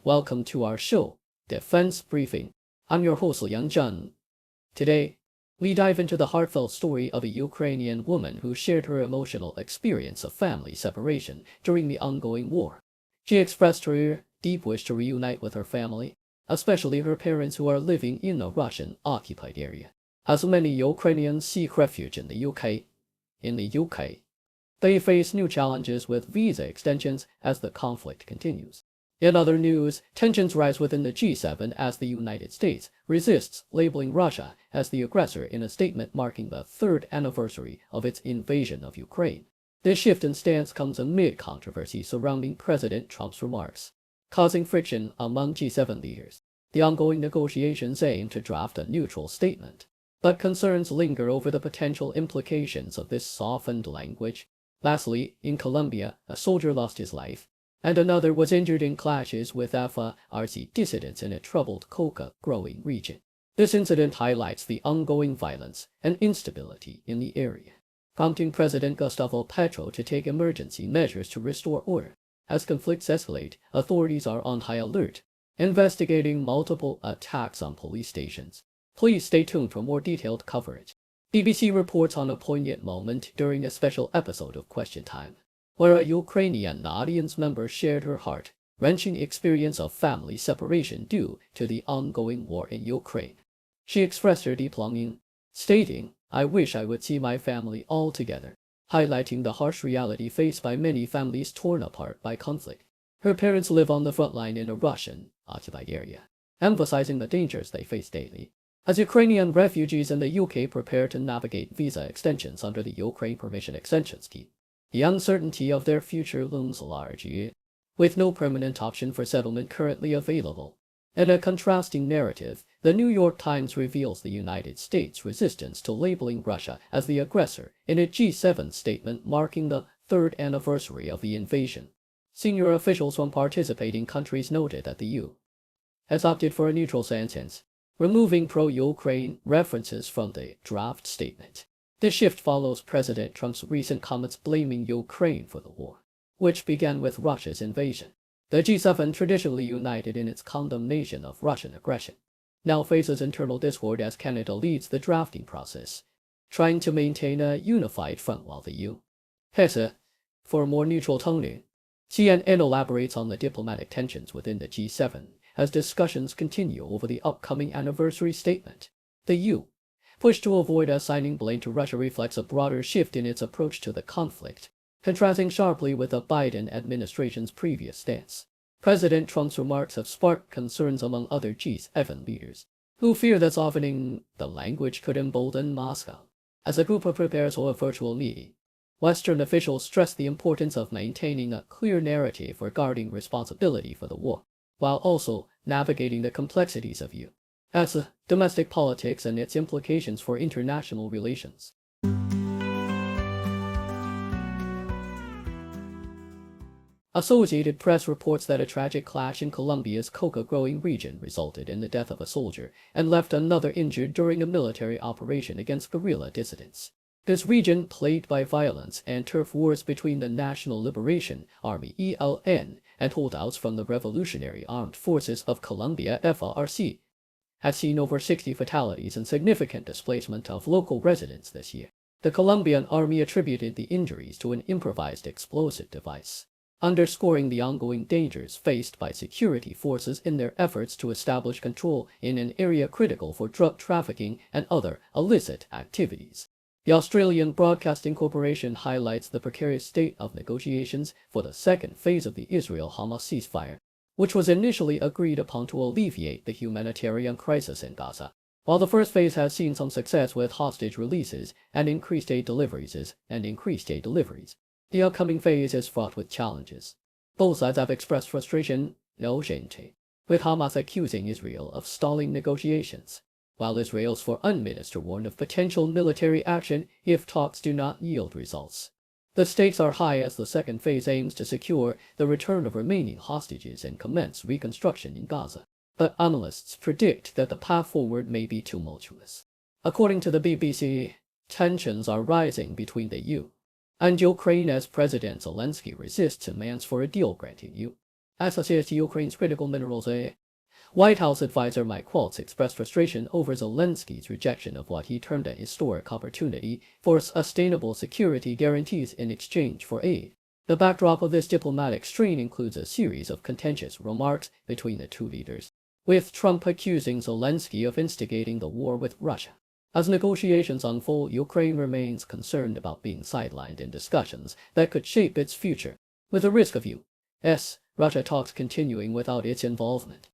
Welcome to our show, Defense Briefing. I'm your host, Liang Jun. Today, we dive into the heartfelt story of a Ukrainian woman who shared her emotional experience of family separation during the ongoing war. She expressed her deep wish to reunite with her family, especially her parents who are living in a Russian-occupied area. As many Ukrainians seek refuge in the UK, they face new challenges with visa extensions as the conflict continues. In other news, tensions rise within the G7 as the United States resists labeling Russia as the aggressor in a statement marking the third anniversary of its invasion of Ukraine. This shift in stance comes amid controversy surrounding President Trump's remarks, causing friction among G7 leaders. The ongoing negotiations aim to draft a neutral statement, but concerns linger over the potential implications of this softened language. Lastly, in Colombia, a soldier lost his life, and another was injured in clashes with FARC dissidents in a troubled coca-growing region. This incident highlights the ongoing violence and instability in the area, prompting President Gustavo Petro to take emergency measures to restore order. As conflicts escalate, authorities are on high alert, investigating multiple attacks on police stations. Please stay tuned for more detailed coverage. BBC reports on a poignant moment during a special episode of Question Time, where a Ukrainian audience member shared her heart-wrenching experience of family separation due to the ongoing war in Ukraine. She expressed her deep longing, stating, "I wish I would see my family all together," highlighting the harsh reality faced by many families torn apart by conflict. Her parents live on the front line in a Russian-occupied area, emphasizing the dangers they face daily. As Ukrainian refugees in the UK prepare to navigate visa extensions under the Ukraine Permission Extension Scheme, the uncertainty of their future looms large, with no permanent option for settlement currently available. In a contrasting narrative, the New York Times reveals the United States' resistance to labeling Russia as the aggressor in a G7 statement marking the third anniversary of the invasion. Senior officials from participating countries noted that the EU has opted for a neutral sentence, removing pro-Ukraine references from the draft statement. This shift follows President Trump's recent comments blaming Ukraine for the war, which began with Russia's invasion. The G7, traditionally united in its condemnation of Russian aggression, now faces internal discord as Canada leads the drafting process, trying to maintain a unified front while the EU hesitates for a more neutral tone. CNN elaborates on the diplomatic tensions within the G7 as discussions continue over the upcoming anniversary statement. The EU push to avoid assigning blame to Russia reflects a broader shift in its approach to the conflict, contrasting sharply with the Biden administration's previous stance. President Trump's remarks have sparked concerns among other G7 leaders, who fear that softening the language could embolden Moscow. As the group prepares for a virtual meeting, Western officials stress the importance of maintaining a clear narrative regarding responsibility for the war, while also navigating the complexities of U.S. domestic politics and its implications for international relations. Associated Press reports that a tragic clash in Colombia's coca-growing region resulted in the death of a soldier and left another injured during a military operation against guerrilla dissidents. This region, plagued by violence and turf wars between the National Liberation Army (ELN) and holdouts from the Revolutionary Armed Forces of Colombia (FARC), has seen over 60 fatalities and significant displacement of local residents this year. The Colombian army attributed the injuries to an improvised explosive device, underscoring the ongoing dangers faced by security forces in their efforts to establish control in an area critical for drug trafficking and other illicit activities. The Australian Broadcasting Corporation highlights the precarious state of negotiations for the second phase of the Israel-Hamas ceasefire, which was initially agreed upon to alleviate the humanitarian crisis in Gaza. While the first phase has seen some success with hostage releases and increased aid deliveries, the upcoming phase is fraught with challenges. Both sides have expressed frustration, with Hamas accusing Israel of stalling negotiations, while Israel's foreign minister warned of potential military action if talks do not yield results. The stakes are high as the second phase aims to secure the return of remaining hostages and commence reconstruction in Gaza, but analysts predict that the path forward may be tumultuous. According to the BBC, tensions are rising between the EU and Ukraine as President Zelensky resists demands for a deal granting associated to Ukraine's critical minerals. White House advisor Mike Waltz expressed frustration over Zelensky's rejection of what he termed a historic opportunity for sustainable security guarantees in exchange for aid. The backdrop of this diplomatic strain includes a series of contentious remarks between the two leaders, with Trump accusing Zelensky of instigating the war with Russia. As negotiations unfold, Ukraine remains concerned about being sidelined in discussions that could shape its future, with the risk of U.S.-Russia talks continuing without its involvement.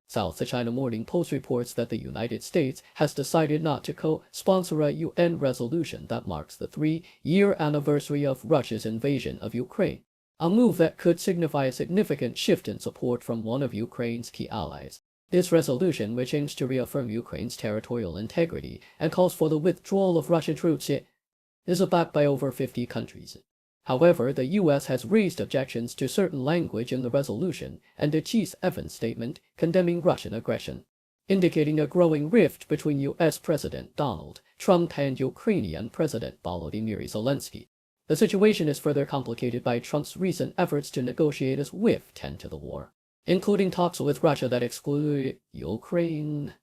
South China Morning Post reports that the United States has decided not to co-sponsor a UN resolution that marks the 3-year anniversary of Russia's invasion of Ukraine, a move that could signify a significant shift in support from one of Ukraine's key allies. This resolution, which aims to reaffirm Ukraine's territorial integrity and calls for the withdrawal of Russian troops, is backed by over 50 countries. However, the U.S. has raised objections to certain language in the resolution and the G7 statement condemning Russian aggression, indicating a growing rift between U.S. President Donald Trump and Ukrainian President Volodymyr Zelensky. The situation is further complicated by Trump's recent efforts to negotiate a swift end to the war, including talks with Russia that exclude Ukraine,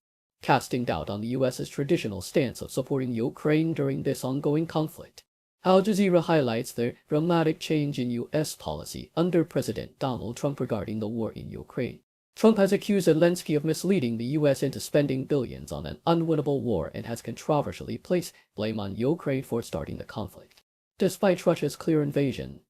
casting doubt on the U.S.'s traditional stance of supporting Ukraine during this ongoing conflict. Al Jazeera highlights the dramatic change in U.S. policy under President Donald Trump regarding the war in Ukraine. Trump has accused Zelensky of misleading the U.S. into spending billions on an unwinnable war and has controversially placed blame on Ukraine for starting the conflict. Despite Russia's clear invasion,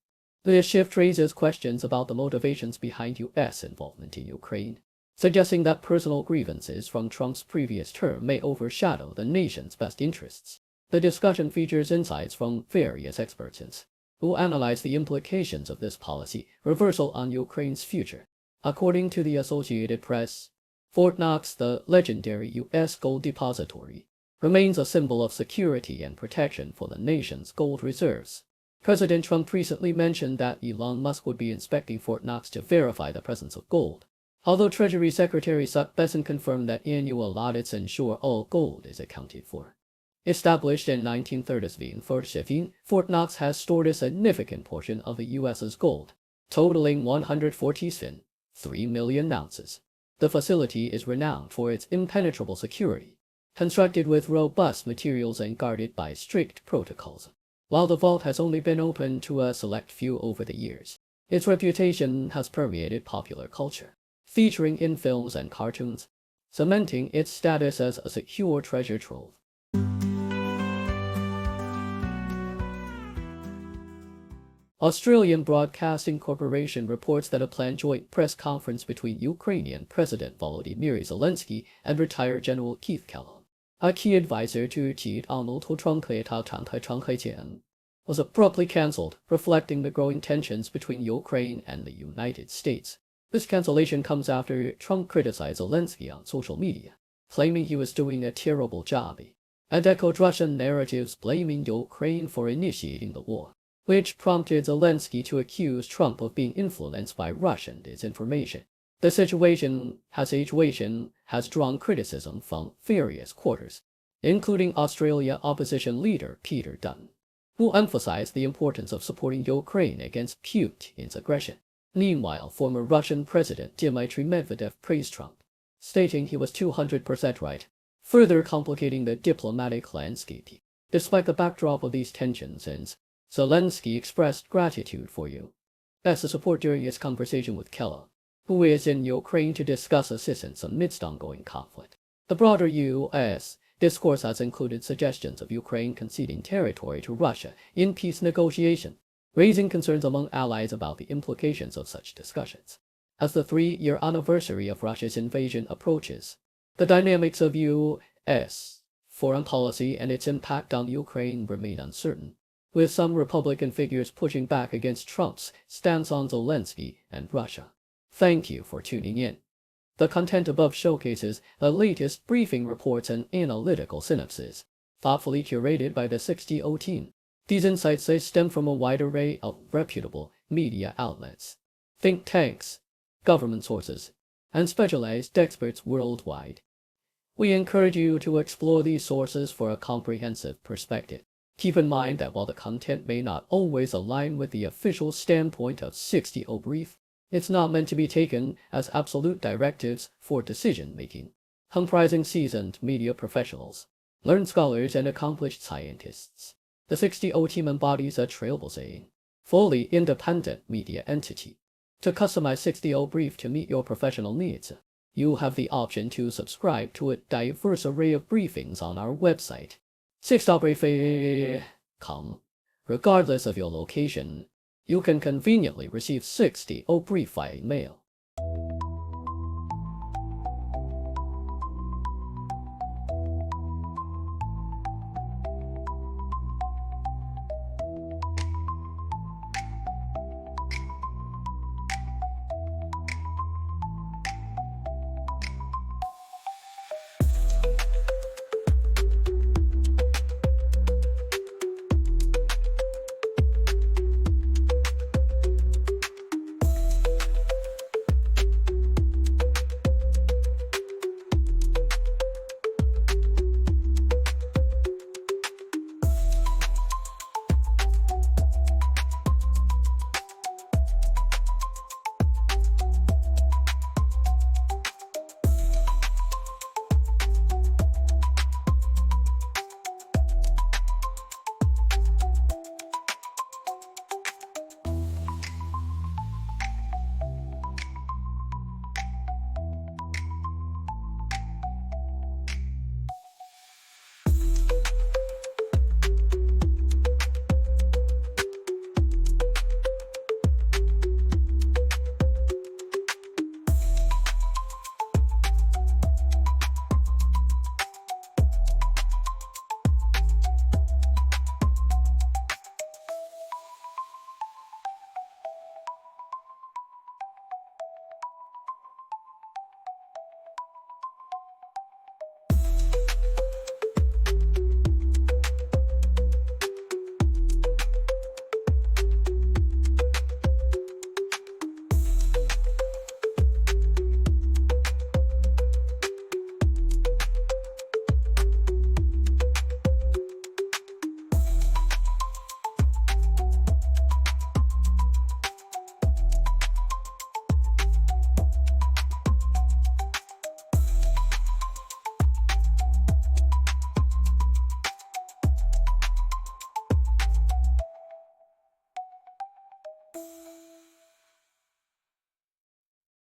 this shift raises questions about the motivations behind U.S. involvement in Ukraine, suggesting that personal grievances from Trump's previous term may overshadow the nation's best interests. The discussion features insights from various experts who analyze the implications of this policy reversal on Ukraine's future. According to the Associated Press, Fort Knox, the legendary U.S. gold depository, remains a symbol of security and protection for the nation's gold reserves. President Trump recently mentioned that Elon Musk would be inspecting Fort Knox to verify the presence of gold, although Treasury Secretary Scott Bessent confirmed that annual audits ensure all gold is accounted for. Established in 1930, Fort Knox has stored a significant portion of the U.S.'s gold, totaling 143 million ounces. The facility is renowned for its impenetrable security, constructed with robust materials and guarded by strict protocols. While the vault has only been open to a select few over the years, its reputation has permeated popular culture, featuring in films and cartoons, cementing its status as a secure treasure trove. Australian Broadcasting Corporation reports that a planned joint press conference between Ukrainian President Volodymyr Zelensky and retired General Keith Kellogg, a key advisor to Chief Arnold was abruptly cancelled, reflecting the growing tensions between Ukraine and the United States. This cancellation comes after Trump criticized Zelensky on social media, claiming he was doing a terrible job, and echoed Russian narratives blaming Ukraine for initiating the war, which prompted Zelensky to accuse Trump of being influenced by Russian disinformation. The situation has drawn criticism from various quarters, including Australia opposition leader Peter Dutton, who emphasized the importance of supporting Ukraine against Putin's aggression. Meanwhile, former Russian President Dmitry Medvedev praised Trump, stating he was 200% right, further complicating the diplomatic landscape. Despite the backdrop of these tensions, Zelensky expressed gratitude for U.S. support during his conversation with Kellogg, who is in Ukraine to discuss assistance amidst ongoing conflict. The broader U.S. discourse has included suggestions of Ukraine conceding territory to Russia in peace negotiations, raising concerns among allies about the implications of such discussions. As the 3-year anniversary of Russia's invasion approaches, the dynamics of U.S. foreign policy and its impact on Ukraine remain uncertain, with some Republican figures pushing back against Trump's stance on Zelensky and Russia. Thank you for tuning in. The content above showcases the latest briefing reports and analytical synopsis, thoughtfully curated by the 60O team. These insights stem from a wide array of reputable media outlets, think tanks, government sources, and specialized experts worldwide. We encourage you to explore these sources for a comprehensive perspective. Keep in mind that while the content may not always align with the official standpoint of 60O Brief, it's not meant to be taken as absolute directives for decision-making. Comprising seasoned media professionals, learned scholars, and accomplished scientists, the 60O team embodies a trailblazing, fully independent media entity. To customize 60O Brief to meet your professional needs, you have the option to subscribe to a diverse array of briefings on our website, 60brief.com. Regardless of your location, you can conveniently receive 60O Brief via mail.